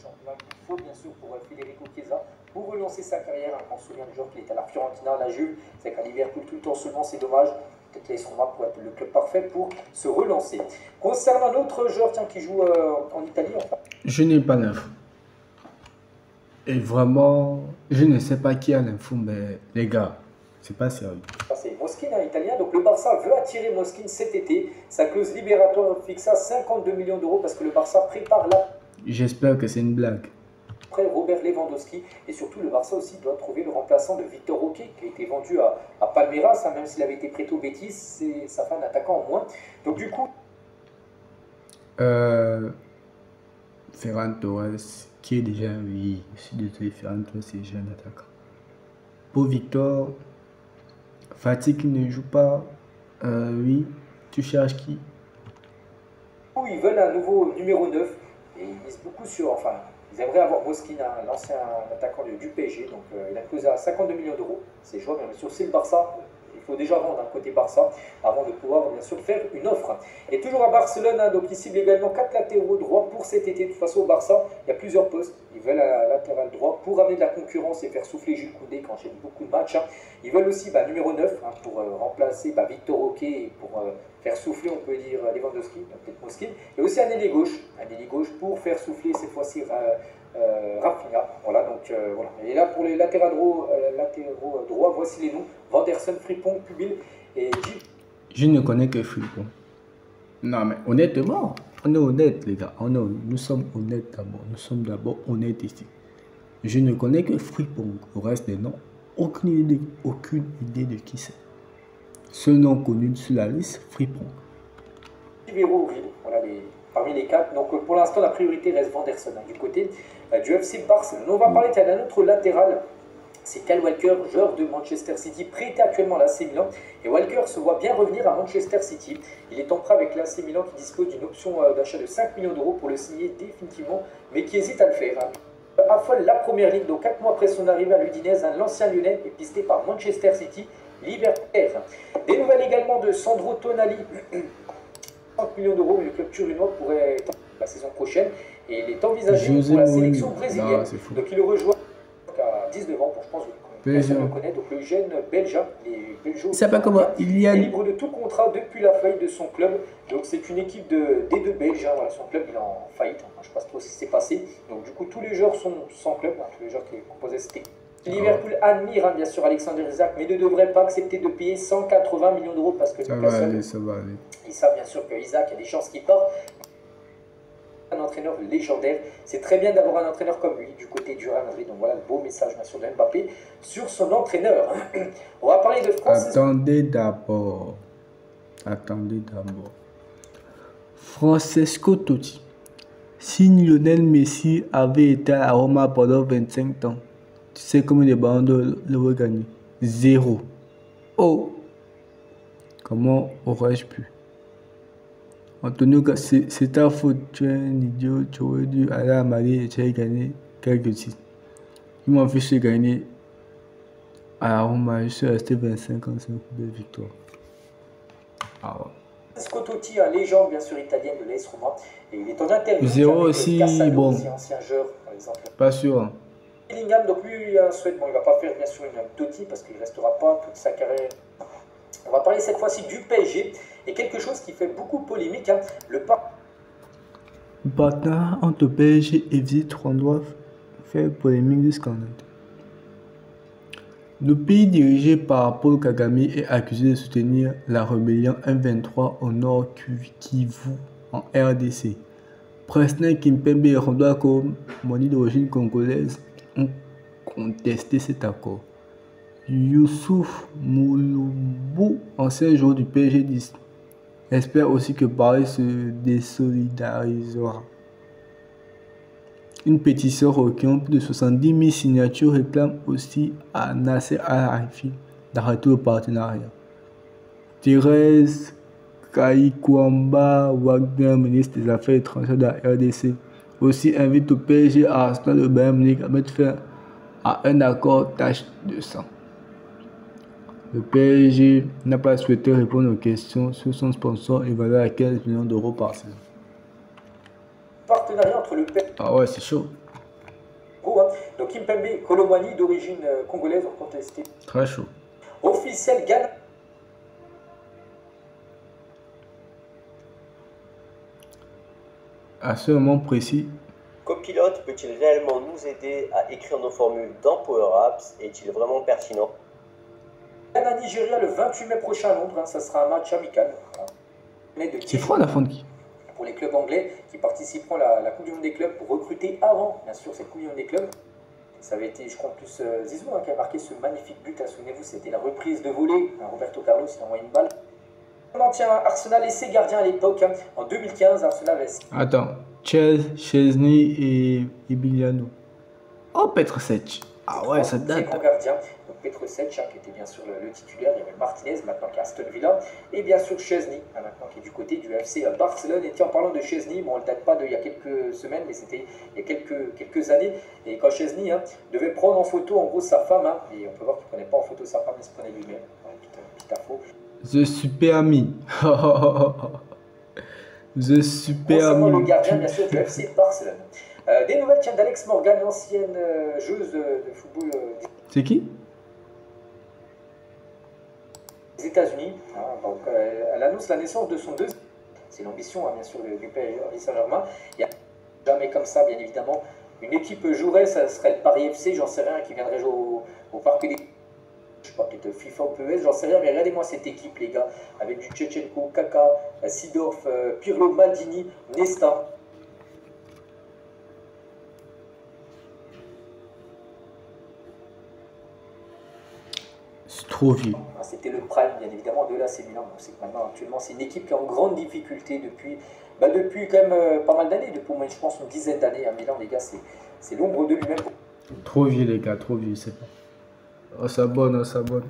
championnat qu'il faut bien sûr pour Federico Chiesa pour relancer sa carrière. On se souvient du joueur qui est à la Fiorentina, à la Juve, c'est qu'à Liverpool tout le temps seulement, c'est dommage. Peut-être l'AS Roma pour être le club parfait pour se relancer. Concernant un autre joueur qui joue en Italie, enfin. Je n'ai pas l'info. Et vraiment, je ne sais pas qui a l'info, mais les gars, c'est pas sérieux. C'est Moschin, un italien. Donc le Barça veut attirer Moschin cet été. Sa clause libératoire fixe à 52 millions d'euros parce que le Barça prépare là. J'espère que c'est une blague. Après Robert Lewandowski et surtout le Barça aussi doit trouver le remplaçant de Victor Roque qui a été vendu à Palmeiras, même s'il avait été prêté au Betis, ça fait un attaquant en moins. Donc du coup... Ferran Torres, qui est déjà, oui, je suis désolé, Ferran Torres c'est déjà un attaquant. Pour Victor, Fatigue ne joue pas, oui, tu cherches qui? Ils veulent un nouveau numéro 9 et ils misent beaucoup sur, enfin, ils aimeraient avoir Moschin, l'ancien attaquant du PSG, donc il a closé à 52 millions d'euros, c'est jouable, bien sûr, c'est le Barça. Il faut déjà vendre un côté Barça avant de pouvoir bien sûr faire une offre. Et toujours à Barcelone, donc ils ciblent également 4 latéraux droits pour cet été. De toute façon au Barça, il y a plusieurs postes. Ils veulent un latéral droit pour amener de la concurrence et faire souffler Jules Koundé quand j'ai beaucoup de matchs. Ils veulent aussi numéro 9 pour remplacer Victor Roque et pour faire souffler, on peut dire, Lewandowski, peut-être Moschin. Et aussi un ailier gauche pour faire souffler cette fois-ci Rafinha. Voilà, donc voilà. Et là pour les latéraux droits, voici les noms: Vanderson, Frimpong, Pubil et Gilles. Je ne connais que Frimpong. Non mais honnêtement, on est honnête les gars, nous sommes honnêtes d'abord, nous sommes d'abord honnêtes ici. Je ne connais que Frimpong, au reste des noms, aucune idée de qui c'est. Seul nom connu sur la liste, Frimpong. Voilà parmi les 4. Donc pour l'instant la priorité reste Vanderson du côté du FC Barcelone. On va parler d'un autre latéral, c'est Kyle Walker, joueur de Manchester City, prêté actuellement à l'AC Milan. Et Walker se voit bien revenir à Manchester City. Il est en prêt avec l'AC Milan qui dispose d'une option d'achat de 5 millions d'euros pour le signer définitivement, mais qui hésite à le faire. Affole la première ligue, donc 4 mois après son arrivée à l'Udinese, l'ancien Lyonnais est pisté par Manchester City, Liverpool. Des nouvelles également de Sandro Tonali. 30 millions d'euros, mais le club turinois pourrait être la saison prochaine et il est envisagé pour la sélection brésilienne. Donc il le rejoint à 19 ans, pour je pense que personne le connaît. Donc le jeune belge, il est libre de tout contrat depuis la faillite de son club. Donc c'est une équipe des deux Belges. Voilà, son club il est en faillite. Je ne sais pas trop ce qui s'est passé. Donc du coup tous les joueurs sont sans club, tous les joueurs qui composaient cette équipe. Liverpool admire bien sûr Alexander Isak, mais ne devrait pas accepter de payer 180 millions d'euros parce que ça va aller. Ils savent bien sûr que Isak, il y a des chances qu'il parte. Un entraîneur légendaire, c'est très bien d'avoir un entraîneur comme lui du côté du Real Madrid. Donc voilà le beau message bien sûr de Mbappé sur son entraîneur. On va parler de France. Attendez d'abord. Francesco Totti. Si Lionel Messi avait été à Roma pendant 25 ans, tu sais combien de ballons d'or il aurait gagné? 0. Oh! Comment aurais-je pu? Antonio, c'est ta faute, tu es un idiot, tu aurais dû aller à Mali et tu as gagné quelques titres. Je m'en fiche de gagner à la Roma, je suis resté 25 ans sans de victoire. Ah ouais. Francesco Totti, un légende bien sûr italienne de l'AS Roma, et il est en interview. 0 aussi, bon. Ancien joueur, par exemple. Pas sûr. Bellingham, donc lui, il a un souhait, bon, il ne va pas faire bien sûr une Totti parce qu'il ne restera pas toute sa carrière. On va parler cette fois-ci du PSG et quelque chose qui fait beaucoup polémique, le partenariat entre PSG et Visite Rwandois fait polémique du scandale. Le pays dirigé par Paul Kagame est accusé de soutenir la rébellion M23 au nord Kivu en RDC. Presnel Kimpembe et Rwanda Komoni d'origine congolaise ont contesté cet accord. Youssouf Mouloubou, ancien joueur du PSG 10, espère aussi que Paris se désolidarisera. Une pétition recueillant plus de 70 000 signatures réclame aussi à Nasser Al-Khelaifi d'arrêter le partenariat. Thérèse Kayikwamba Wagner, ministre des Affaires étrangères de la RDC, aussi invite au PSG à Arsenal le Bayern Munich à mettre fin à un accord tache de sang. Le PSG n'a pas souhaité répondre aux questions sur son sponsor évalué à 15 millions d'euros par saison. Partenariat entre le PSG. Ah ouais, c'est chaud. Kimpembe Kolomwani, d'origine congolaise, en contesté. Très chaud. Officiel Ghana. À ce moment précis, Copilote peut-il réellement nous aider à écrire nos formules dans Power Apps? Est-il vraiment pertinent? Ghana-Nigeria le 28 mai prochain à Londres, hein, ça sera un match amical. c'est froid la fin de qui? Pour les clubs anglais qui participeront à la Coupe du Monde des clubs pour recruter avant, bien sûr, cette Coupe du Monde des clubs. Ça avait été, je crois, en plus Zizou qui a marqué ce magnifique but. Souvenez-vous, c'était la reprise de volée. Roberto Carlos, il a envoyé une balle. On en tient Arsenal et ses gardiens à l'époque. Hein. En 2015, Arsenal avait... Attends, Chesney et Emiliano. Oh, Petrosec. Ah ouais, ça date. Très grand gardien. Donc Petrosec, qui était bien sûr le titulaire. Il y avait Martinez, maintenant qui est Aston Villa. Et bien sûr Chesney, maintenant qui est du côté du FC Barcelone. Et tiens, en parlant de Chesney, bon, on ne date pas d'il y a quelques semaines, mais c'était il y a quelques années. Et quand Chesney devait prendre en photo, en gros, sa femme, et on peut voir qu'il ne prenait pas en photo sa femme, il se prenait lui-même. Petite info. The Super Ami. The Super Ami. Le gardien, bien sûr, du FC Barcelone. Des nouvelles, tiens, d'Alex Morgan, l'ancienne joueuse de football. C'est qui? Des États-Unis. Hein, donc, elle annonce la naissance de son deuxième. C'est l'ambition, bien sûr, du Paris Saint-Germain. Il n'y a jamais comme ça, bien évidemment. Une équipe jouerait, ça serait le Paris FC, j'en sais rien, qui viendrait jouer au Parc des. Je sais pas, peut-être FIFA ou PES, j'en sais rien, mais regardez-moi cette équipe, les gars, avec du Tchechenko, Kaka, Sidorf, Pirlo, Maldini, Nesta. C'est trop vieux. C'était le prime, bien évidemment, de l'AC Milan. On sait que maintenant, actuellement, c'est une équipe qui est en grande difficulté depuis quand même pas mal d'années, depuis au moins, je pense, une dizaine d'années. À Milan, les gars, c'est l'ombre de lui-même. Trop vieux, les gars, trop vieux, c'est pas. On s'abonne, on s'abonne.